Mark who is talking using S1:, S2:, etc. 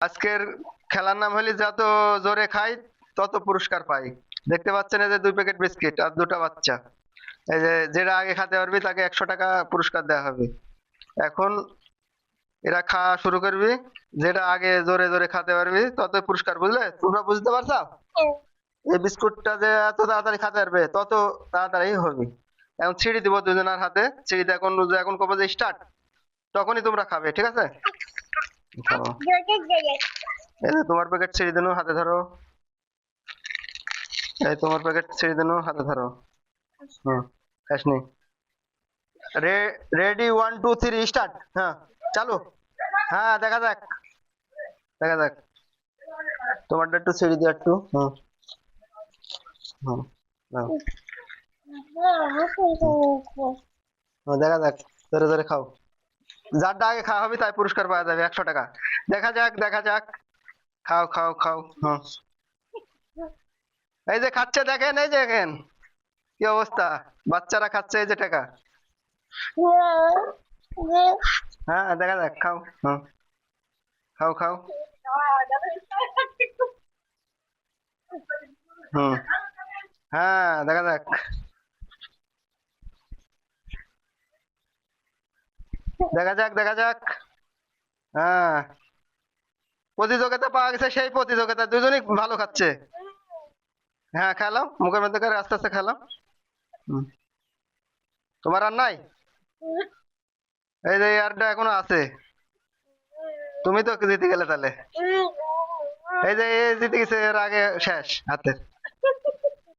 S1: আজকের খেলার নাম হলো যত জোরে খাই তত পুরস্কার পাই। দেখতে পাচ্ছেন এই যে 2 প্যাকেট বিস্কিট আর 2টা বাচ্চা। এই যে যেটা আগে খেতে পারবি তাকে 100 টাকা পুরস্কার দেওয়া হবে। এখন এরা খাওয়া শুরু করবি, যেটা আগে জোরে জোরে খেতে পারবি তত পুরস্কার, বুঝলে? তোমরা বুঝতে পারছো? এই বিস্কুটটা যে এত তাড়াতাড়ি খেতে পারবে তত তাড়াতাড়ি হবে। এখন ছিঁড়ি দিব দুজনের হাতে, ছিঁড়িতে এখন কবে যে স্টার্ট তখনই তোমরা খাবে, ঠিক আছে? খাও। এই যে তোমার প্যাকেট ছিঁড়ি দিনো, হাতে ধরো। এই তোমার প্যাকেট ছিঁড়ি দিনো, হাতে ধরো। হুম, খাসনি। Ready, 1 2 3 start. হ্যাঁ, চালু। হ্যাঁ, দেখা যাক, দেখা যাক। তোমারটা একটু ছেড়ে দিও একটু। হুম, হুম, নাও। দেখা যাক, ধরে ধরে খাও। যারটা আগে খাওয়া হবে তাই পুরস্কার পাওয়া যাবে 100 টাকা। দেখা যাক, দেখা যাক। খাও খাও খাও। হুম, এই যে খাচ্ছে দেখেন, এই যে দেখেন কি অবস্থা, বাচ্চারা খাচ্ছে, এই যে টাকা। হ্যাঁ, দেখা যাক, খাও। হুম, খাও খাও। হুম, হ্যাঁ, দেখা যাক। দেখা যাক, দেখা যাক। হ্যাঁ, প্রতিযোগিতা পাওয়া গেছে, সেই প্রতিযোগিতা দুজনই ভালো খাচ্ছে। হ্যাঁ, খেলাও, মুখের মধ্যে করে আস্তে আস্তে খেলাও। হুম, তোমার আর নাই? এই যে ইয়ারটা এখনো আছে। তুমি তো জিতে গেলে তাহলে। এই যে এ জিতে গেছে, এর আগে শেষ হাতে।